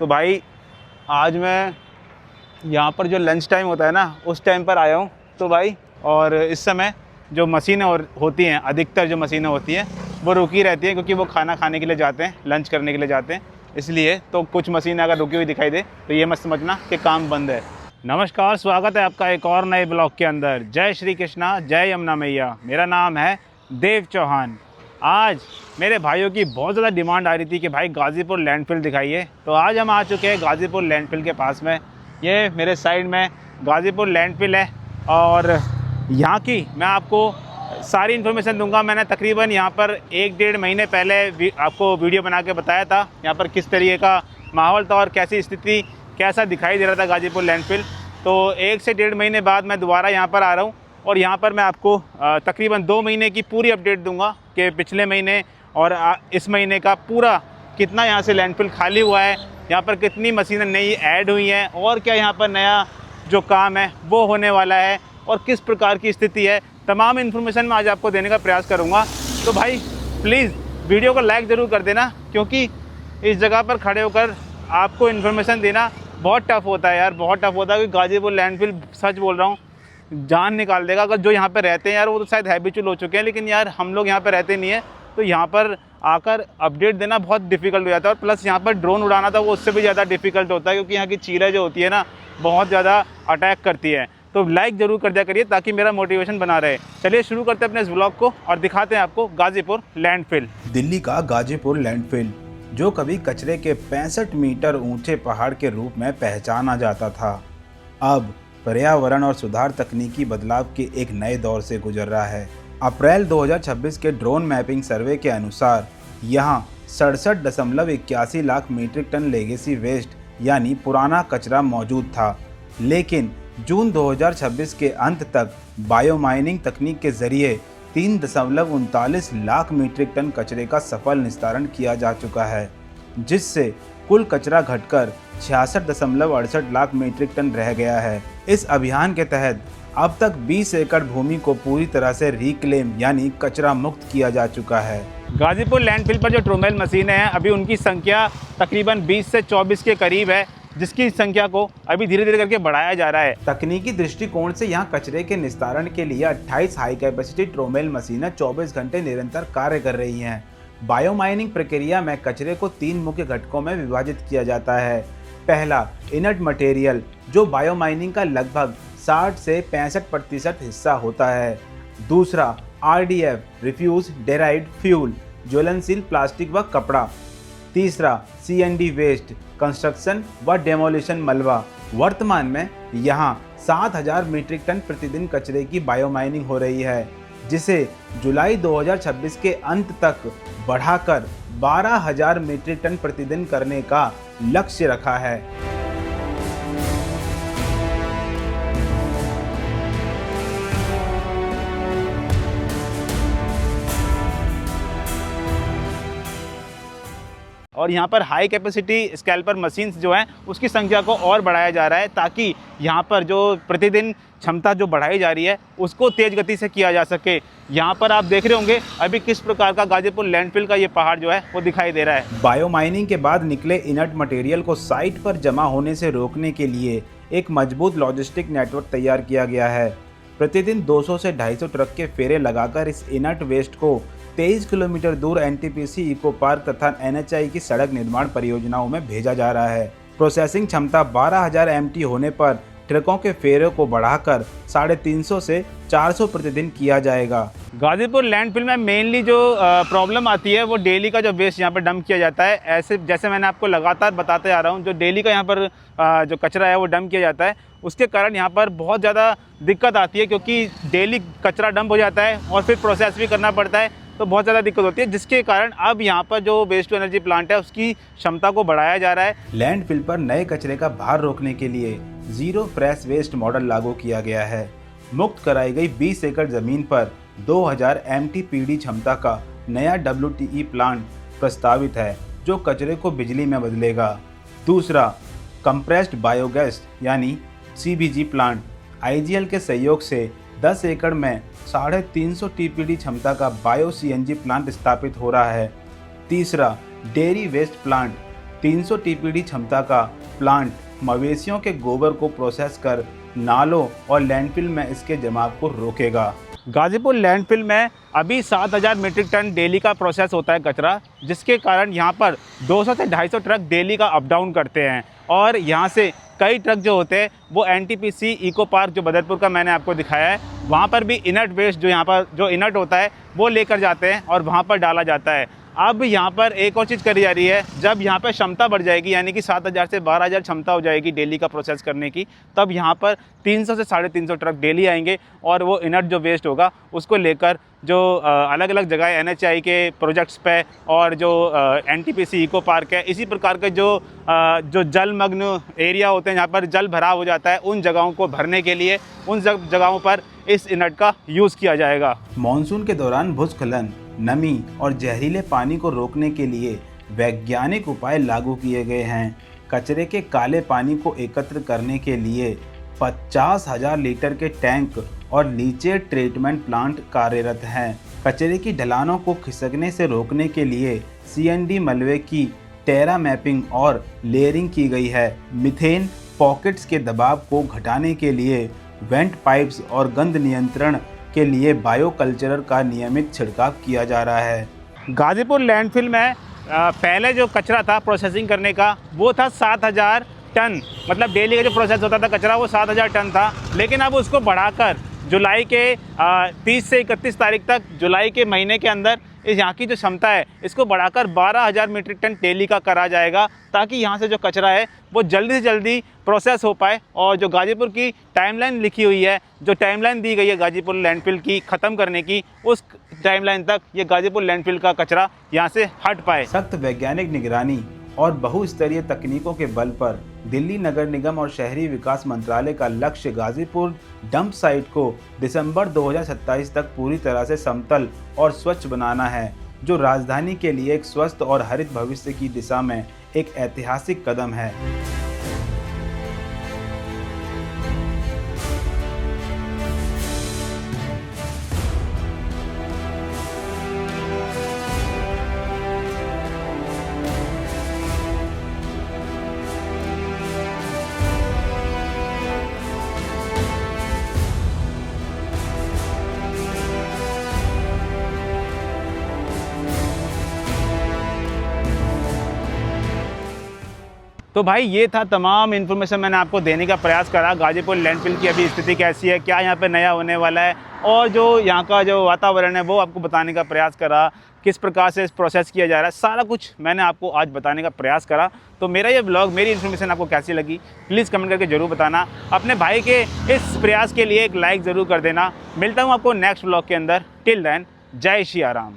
तो भाई आज मैं यहाँ पर जो लंच टाइम होता है ना, उस टाइम पर आया हूँ। तो भाई और इस समय जो मशीनें होती हैं, अधिकतर जो मशीनें होती हैं वो रुकी रहती हैं, क्योंकि वो खाना खाने के लिए जाते हैं, लंच करने के लिए जाते हैं। इसलिए तो कुछ मशीनें अगर रुकी हुई दिखाई दे तो ये मत समझना कि काम बंद है। नमस्कार, स्वागत है आपका एक और नए ब्लॉग के अंदर। जय श्री कृष्णा, जय यमुना मैया। मेरा नाम है देव चौहान। आज मेरे भाइयों की बहुत ज़्यादा डिमांड आ रही थी कि भाई गाज़ीपुर लैंडफिल दिखाइए, तो आज हम आ चुके हैं गाज़ीपुर लैंडफिल के पास में। ये मेरे साइड में गाज़ीपुर लैंडफिल है और यहाँ की मैं आपको सारी इन्फॉर्मेशन दूंगा। मैंने तकरीबन यहाँ पर 1-1.5 महीने पहले आपको वीडियो बना के बताया था यहाँ पर किस तरीके का माहौल था और कैसी स्थिति, कैसा दिखाई दे रहा था गाज़ीपुर लैंडफिल। तो 1 से 1.5 महीने बाद मैं दोबारा यहाँ पर आ रहा हूँ और यहाँ पर मैं आपको तकरीबन 2 महीने की पूरी अपडेट दूंगा कि पिछले महीने और इस महीने का पूरा कितना यहाँ से लैंडफिल खाली हुआ है, यहाँ पर कितनी मशीनें नई ऐड हुई हैं और क्या यहाँ पर नया जो काम है वो होने वाला है और किस प्रकार की स्थिति है। तमाम इन्फॉर्मेशन मैं आज आपको देने का प्रयास करूँगा। तो भाई प्लीज़ वीडियो को लाइक ज़रूर कर देना, क्योंकि इस जगह पर खड़े होकर आपको इन्फॉर्मेशन देना बहुत टफ़ होता है यार, बहुत टफ़ होता है। क्योंकि गाज़ीपुर लैंडफिल, सच बोल रहा हूँ, जान निकाल देगा। अगर जो यहाँ पे रहते हैं यार वो तो शायद हैबिचुअल हो चुके हैं, लेकिन यार हम लोग यहाँ पे रहते नहीं है, तो यहाँ पर आकर अपडेट देना बहुत डिफ़िकल्ट हो जाता है। और प्लस यहाँ पर ड्रोन उड़ाना था वो उससे भी ज़्यादा डिफ़िकल्ट होता है, क्योंकि यहाँ की चीज़ें जो होती है ना बहुत ज़्यादा अटैक करती है। तो लाइक ज़रूर कर दिया करिए ताकि मेरा मोटिवेशन बना रहे। चलिए शुरू करते हैं अपने इस व्लॉग को और दिखाते हैं आपको गाज़ीपुर लैंडफिल। दिल्ली का गाज़ीपुर लैंडफिल, जो कभी कचरे के 65 मीटर ऊंचे पहाड़ के रूप में पहचाना जाता था, अब पर्यावरण और सुधार तकनीकी बदलाव के एक नए दौर से गुजर रहा है। अप्रैल 2026 के ड्रोन मैपिंग सर्वे के अनुसार यहाँ 67.81 lakh metric tonne legacy waste यानी पुराना कचरा मौजूद था, लेकिन जून 2026 के अंत तक बायोमाइनिंग तकनीक के जरिए 3.39 लाख मीट्रिक टन कचरे का सफल निस्तारण किया जा चुका है, जिससे कुल कचरा घटकर 66.68 लाख मीट्रिक टन रह गया है। इस अभियान के तहत अब तक 20 एकड़ भूमि को पूरी तरह से रिक्लेम यानी कचरा मुक्त किया जा चुका है। गाज़ीपुर लैंडफिल पर जो ट्रोमेल मशीनें हैं अभी उनकी संख्या तकरीबन 20 से 24 के करीब है, जिसकी संख्या को अभी धीरे धीरे करके बढ़ाया जा रहा है। तकनीकी दृष्टिकोण से यहाँ कचरे के निस्तारण के लिए 28 हाई कैपेसिटी ट्रोमेल मशीनें 24 घंटे निरंतर कार्य कर रही हैं। बायोमाइनिंग प्रक्रिया में कचरे को 3 मुख्य घटकों में विभाजित किया जाता है। पहला, इनर्ट मटेरियल, जो बायोमाइनिंग का लगभग 60 से 65% हिस्सा होता है। दूसरा, RDF, रिफ्यूज डेराइव्ड फ्यूल, ज्वलनशील प्लास्टिक व कपड़ा। तीसरा, CND वेस्ट, कंस्ट्रक्शन व डेमोलिशन मलबा। वर्तमान में यहाँ 7000 मीट्रिक टन प्रतिदिन कचरे की बायोमाइनिंग हो रही है, जिसे जुलाई 2026 के अंत तक बढ़ाकर 12000 मीट्रिक टन प्रतिदिन करने का लक्ष्य रखा है। और यहाँ पर हाई कैपेसिटी स्कैल्पर मशीन्स जो हैं उसकी संख्या को और बढ़ाया जा रहा है, ताकि यहाँ पर जो प्रतिदिन क्षमता जो बढ़ाई जा रही है उसको तेज़ गति से किया जा सके। यहाँ पर आप देख रहे होंगे अभी किस प्रकार का गाज़ीपुर लैंडफिल का ये पहाड़ जो है वो दिखाई दे रहा है। बायोमाइनिंग के बाद निकले इनर्ट मटेरियल को साइट पर जमा होने से रोकने के लिए एक मजबूत लॉजिस्टिक नेटवर्क तैयार किया गया है। प्रतिदिन 200 से 250 ट्रक के फेरे लगाकर इस इनर्ट वेस्ट को 23 किलोमीटर दूर NTPC इको पार्क तथा NHI की सड़क निर्माण परियोजनाओं में भेजा जा रहा है। प्रोसेसिंग क्षमता 12000 MT होने पर ट्रकों के फेरों को बढ़ाकर 350 से 400 प्रतिदिन किया जाएगा। गाज़ीपुर लैंडफिल में मेनली जो प्रॉब्लम आती है वो डेली का जो वेस्ट यहाँ पर डंप किया जाता है। ऐसे जैसे मैंने आपको लगातार बताते आ रहा हूँ, जो डेली का यहाँ पर जो कचरा है वो डंप किया जाता है, उसके कारण यहाँ पर बहुत ज़्यादा दिक्कत आती है, क्योंकि डेली कचरा डंप हो जाता है और फिर प्रोसेस भी करना पड़ता है, तो बहुत ज़्यादा दिक्कत होती है, जिसके कारण अब यहाँ पर जो वेस्ट टू एनर्जी प्लांट है उसकी क्षमता को बढ़ाया जा रहा है। लैंडफिल पर नए कचरे का भार रोकने के लिए जीरो फ्रेश वेस्ट मॉडल लागू किया गया है। मुक्त कराई गई 20 एकड़ जमीन पर 2000 MTPD क्षमता का नया WTE प्लांट प्रस्तावित है, जो कचरे को बिजली में बदलेगा। दूसरा, कंप्रेस्ड बायोगैस यानी CBG प्लांट IGL के सहयोग से 10 एकड़ में 350 TPD क्षमता का बायो CNG प्लांट स्थापित हो रहा है। तीसरा, डेयरी वेस्ट प्लांट 300 टीपीडी क्षमता का प्लांट मवेशियों के गोबर को प्रोसेस कर नालों और लैंडफिल में इसके जमाव को रोकेगा। गाजीपुर लैंडफिल में अभी 7000 मीट्रिक टन डेली का प्रोसेस होता है कचरा, जिसके कारण यहाँ पर 200 से 250 ट्रक डेली का अप डाउन करते हैं। और यहाँ से कई ट्रक जो होते हैं वो एनटीपीसी इको पार्क जो बदरपुर का मैंने आपको दिखाया है, वहाँ पर भी इनर्ट वेस्ट जो यहाँ पर जो इनर्ट होता है वो लेकर जाते हैं और वहाँ पर डाला जाता है। अब यहाँ पर एक और चीज़ करी जा रही है, जब यहाँ पर क्षमता बढ़ जाएगी, यानी कि 7000 से 12000 क्षमता हो जाएगी डेली का प्रोसेस करने की, तब यहाँ पर 300 से 350 ट्रक डेली आएंगे और वो इनर्ट जो वेस्ट होगा उसको लेकर जो अलग अलग जगह एनएचआई के प्रोजेक्ट्स पे और जो एनटीपीसी इको पार्क है, इसी प्रकार के जो जलमग्न एरिया होते हैं जहाँ पर जल भराव हो जाता है, उन जगहों को भरने के लिए उन जगहों पर इस इनर्ट का यूज़ किया जाएगा। मानसून के दौरान भूस्खलन, नमी और जहरीले पानी को रोकने के लिए वैज्ञानिक उपाय लागू किए गए हैं। कचरे के काले पानी को एकत्र करने के लिए 50,000 लीटर के टैंक और लीचेट ट्रीटमेंट प्लांट कार्यरत हैं। कचरे की ढलानों को खिसकने से रोकने के लिए सीएनडी मलबे की टेरा मैपिंग और लेयरिंग की गई है। मीथेन पॉकेट्स के दबाव को घटाने के लिए वेंट पाइप्स और गंध नियंत्रण के लिए बायोकल्चरर का नियमित छिड़काव किया जा रहा है। गाजीपुर लैंडफिल में पहले जो कचरा था प्रोसेसिंग करने का वो था 7000 टन, मतलब डेली का जो प्रोसेस होता था कचरा वो 7000 टन था। लेकिन अब उसको बढ़ाकर जुलाई के 30 से 31 तारीख तक, जुलाई के महीने के अंदर इस यहाँ की जो क्षमता है इसको बढ़ाकर 12000 मीट्रिक टन डेली का करा जाएगा, ताकि यहाँ से जो कचरा है वो जल्दी से जल्दी प्रोसेस हो पाए। और जो गाजीपुर की टाइमलाइन लिखी हुई है, जो टाइमलाइन दी गई है गाजीपुर लैंडफिल की ख़त्म करने की, उस टाइमलाइन तक ये गाजीपुर लैंडफिल का कचरा यहाँ से हट पाए। सख्त वैज्ञानिक निगरानी और बहुस्तरीय तकनीकों के बल पर दिल्ली नगर निगम और शहरी विकास मंत्रालय का लक्ष्य गाजीपुर डंप साइट को दिसंबर 2027 तक पूरी तरह से समतल और स्वच्छ बनाना है, जो राजधानी के लिए एक स्वस्थ और हरित भविष्य की दिशा में एक ऐतिहासिक कदम है। तो भाई ये था तमाम इन्फॉर्मेशन मैंने आपको देने का प्रयास करा। गाजीपुर लैंडफिल की अभी स्थिति कैसी है, क्या यहाँ पे नया होने वाला है, और जो यहाँ का जो वातावरण है वो आपको बताने का प्रयास करा, किस प्रकार से इस प्रोसेस किया जा रहा है, सारा कुछ मैंने आपको आज बताने का प्रयास करा। तो मेरा ये ब्लॉग, मेरी इन्फॉर्मेशन आपको कैसी लगी प्लीज़ कमेंट करके ज़रूर बताना। अपने भाई के इस प्रयास के लिए एक लाइक ज़रूर कर देना। मिलता हूँ आपको नेक्स्ट ब्लॉग के अंदर। टिल देन, जय श्री राम।